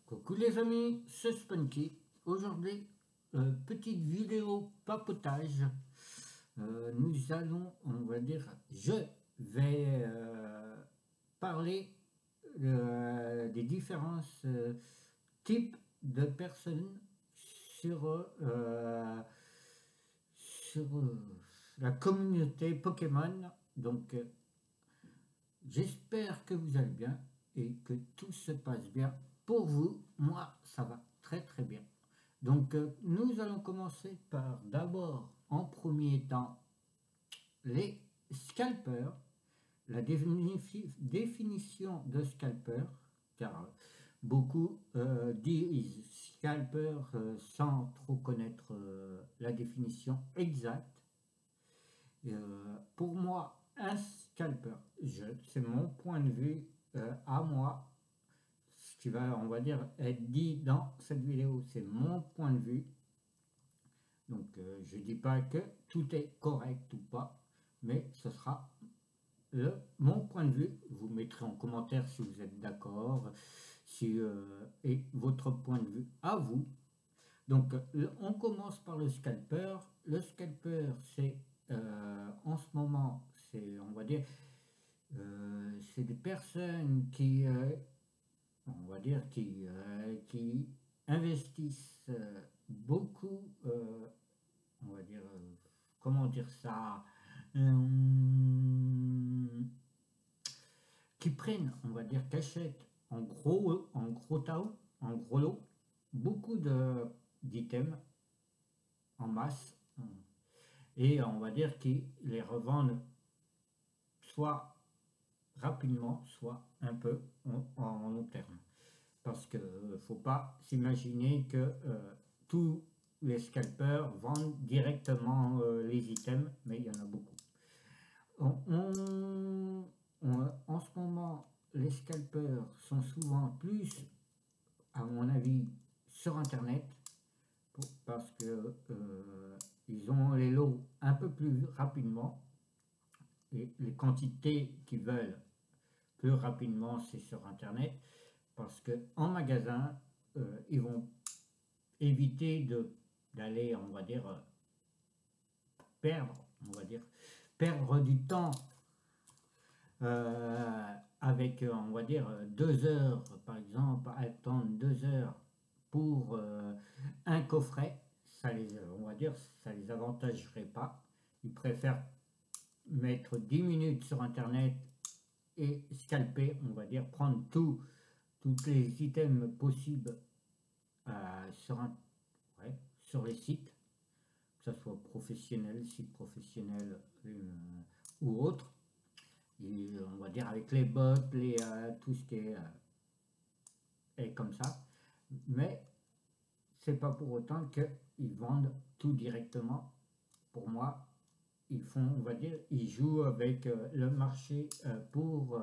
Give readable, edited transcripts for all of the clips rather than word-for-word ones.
Coucou les amis, c'est Spunky. Aujourd'hui, petite vidéo papotage. Nous allons, on va dire, je vais parler des différents types de personnes sur la communauté Pokémon. Donc, j'espère que vous allez bien et que tout se passe bien pour vous. Moi, ça va très très bien. Donc, nous allons commencer par d'abord, en premier temps, les scalpers. La définition de scalper, car beaucoup disent scalper sans trop connaître la définition exacte. Pour moi, un scalper, c'est mon point de vue à moi, ce qui va, on va dire, être dit dans cette vidéo, c'est mon point de vue. Donc, je ne dis pas que tout est correct ou pas, mais ce sera mon point de vue. Vous mettrez en commentaire si vous êtes d'accord, et votre point de vue à vous. Donc, on commence par le scalper. Le scalper, c'est en ce moment, c'est, on va dire, c'est des personnes qui, on va dire, qui investissent beaucoup, on va dire, comment dire ça, qui prennent, on va dire, qu'achètent en gros lot, beaucoup d'items en masse, et on va dire qu'ils les revendent soit rapidement, soit un peu en long terme. Parce qu'il ne faut pas s'imaginer que tous les scalpers vendent directement les items, mais il y en a beaucoup. En ce moment, les scalpers sont souvent plus, à mon avis, sur Internet, parce que ils ont les lots un peu plus rapidement, et les quantités qu'ils veulent plus rapidement, c'est sur Internet, parce qu'en magasin, ils vont éviter d'aller, on va dire, perdre du temps avec, on va dire, 2 heures, par exemple, attendre 2 heures pour un coffret. Ça on va dire, ça les avantagerait pas. Ils préfèrent mettre 10 minutes sur Internet et scalper, on va dire, prendre tous les items possibles sur les sites, que ce soit professionnel, site professionnel ou autre. Et, on va dire avec les bots, tout ce qui est comme ça. Mais c'est pas pour autant qu'ils vendent tout directement. Pour moi, ils font, on va dire, ils jouent avec le marché pour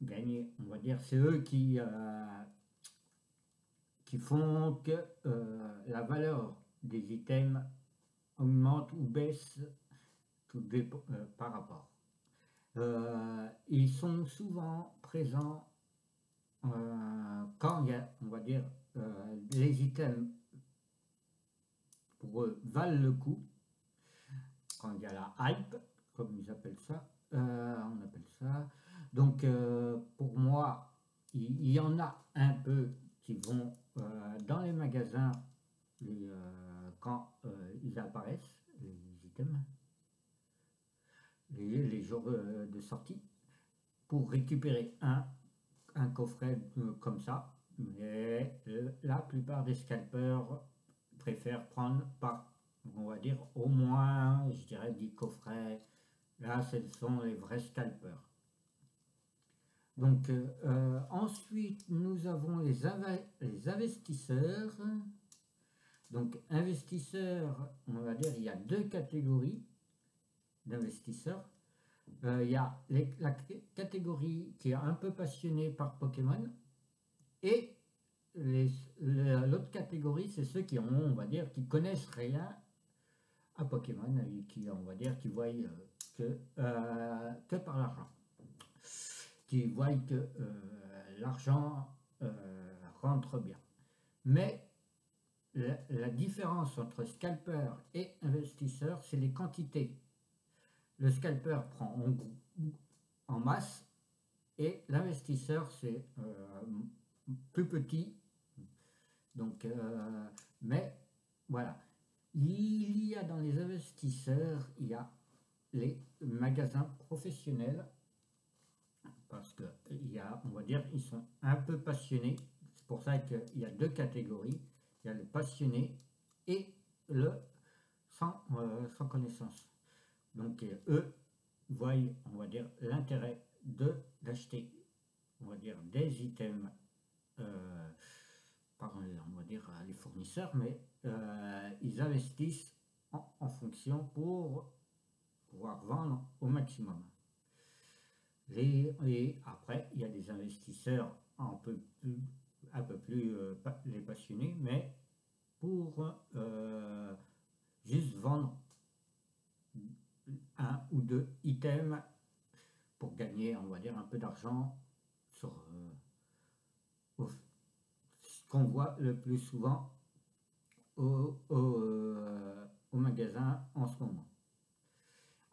gagner. On va dire, c'est eux qui font que la valeur des items augmente ou baisse par rapport. Ils sont souvent présents quand il y a, on va dire, les items pour eux valent le coup, quand il y a la hype, comme ils appellent ça, on appelle ça. Donc, pour moi, il y en a un peu qui vont dans les magasins quand ils apparaissent, les items, les jours de sortie, pour récupérer un coffret comme ça. Mais la plupart des scalpers préfèrent prendre on va dire, au moins, je dirais, 10 coffrets. Là, ce sont les vrais scalpers. Donc, ensuite, nous avons les investisseurs. Donc, investisseurs, on va dire, il y a 2 catégories d'investisseurs. Il y a la catégorie qui est un peu passionnée par Pokémon, et l'autre catégorie, c'est ceux qui ont, on va dire, qui connaissent rien à Pokémon et qui, on va dire, qui voient que par l'argent, qui voient que l'argent rentre bien. Mais la différence entre scalper et investisseur, c'est les quantités. Le scalper prend en masse et l'investisseur, c'est plus petit. Donc, mais voilà. Il y a dans les investisseurs, il y a les magasins professionnels parce que il y a, on va dire, ils sont un peu passionnés. C'est pour ça qu'il y a deux catégories. Il y a le passionné et le sans connaissance. Donc eux voient, on va dire, l'intérêt d'acheter, on va dire, des items par, on va dire, les fournisseurs, mais ils investissent en fonction pour pouvoir vendre au maximum. Et après, il y a des investisseurs un peu plus les passionnés, mais pour juste vendre un ou deux items pour gagner, on va dire, un peu d'argent sur ce qu'on voit le plus souvent au magasin en ce moment.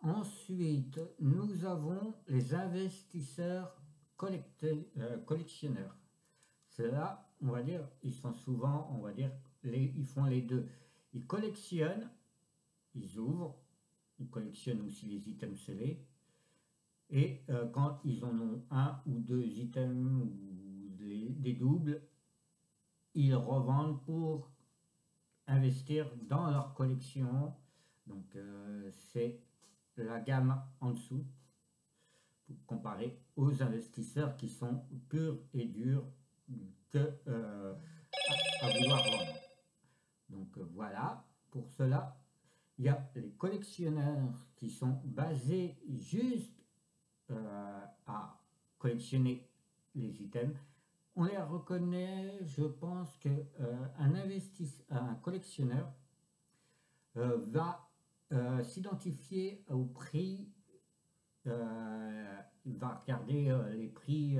Ensuite, nous avons les investisseurs collectionneurs. Ceux-là, on va dire, ils sont souvent, on va dire, ils font les deux. Ils collectionnent, ils ouvrent, ils collectionnent aussi les items scellés. Et quand ils en ont un ou deux items ou des doubles, ils revendent pour investir dans leur collection. Donc c'est la gamme en dessous, comparé aux investisseurs qui sont purs et durs que à vouloir vendre. Donc voilà, pour cela, il y a les collectionneurs qui sont basés juste à collectionner les items. On les reconnaît, je pense que un collectionneur va s'identifier au prix, il va regarder les prix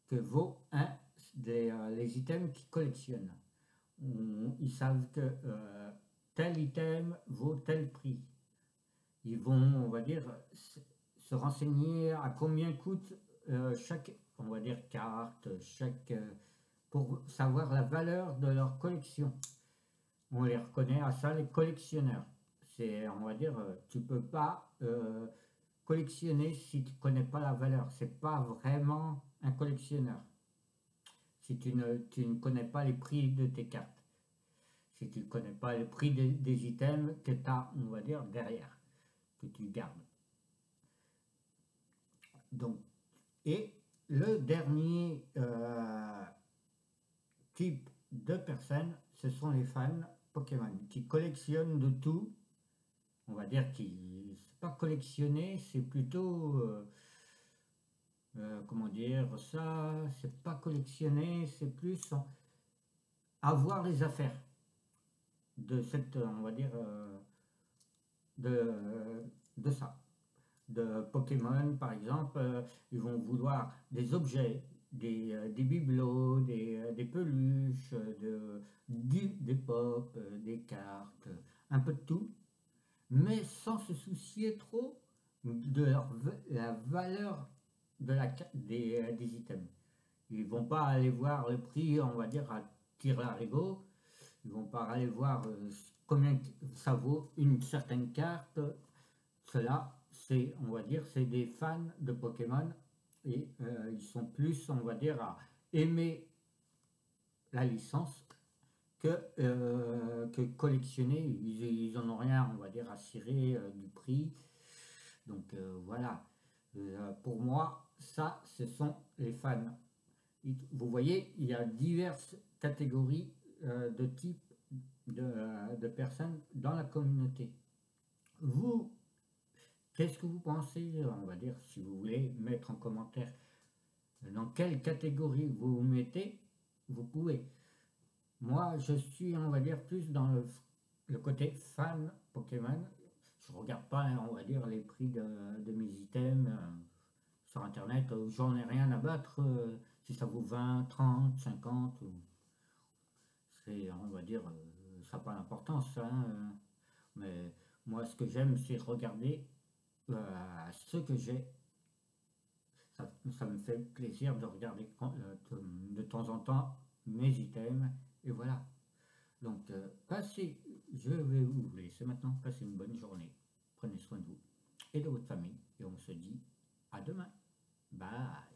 que vaut les items qu'il collectionne. Ils savent que tel item vaut tel prix. Ils vont, on va dire, se renseigner à combien coûte chaque, on va dire, carte, pour savoir la valeur de leur collection. On les reconnaît à ça, les collectionneurs. C'est, on va dire, tu peux pas collectionner si tu ne connais pas la valeur. C'est pas vraiment un collectionneur. Si tu ne connais pas les prix de tes cartes. Si tu ne connais pas le prix des items que tu as, on va dire, derrière, que tu gardes. Donc, et le dernier type de personnes, ce sont les fans Pokémon qui collectionnent de tout. On va dire qu'ils c'est pas collectionner, c'est plutôt comment dire ça, c'est pas collectionner, c'est plus avoir les affaires de cette, on va dire, de ça. De Pokémon par exemple, ils vont vouloir des objets, des bibelots, des peluches, des pops, des cartes, un peu de tout, mais sans se soucier trop de la valeur des items. Ils vont pas aller voir le prix, on va dire, à tire-larigot. Ils vont pas aller voir combien ça vaut une certaine carte. Cela, c'est, on va dire, c'est des fans de Pokémon et ils sont plus, on va dire, à aimer la licence que collectionner. Ils en ont rien, on va dire, à cirer du prix. Donc voilà. Pour moi, ça, ce sont les fans. Vous voyez, il y a diverses catégories de types de personnes dans la communauté. Vous, qu'est-ce que vous pensez, on va dire, si vous voulez mettre en commentaire dans quelle catégorie vous vous mettez, vous pouvez. Moi, je suis, on va dire, plus dans le côté fan Pokémon. Je regarde pas, on va dire, les prix de mes items sur internet. J'en ai rien à battre Si ça vaut 20, 30, 50, on va dire, ça n'a pas d'importance, hein, mais moi ce que j'aime c'est regarder ce que j'ai. Ça me fait plaisir de regarder de temps en temps mes items, et voilà. Donc, je vais vous laisser maintenant. Passez une bonne journée. Prenez soin de vous et de votre famille. Et on se dit à demain. Bye.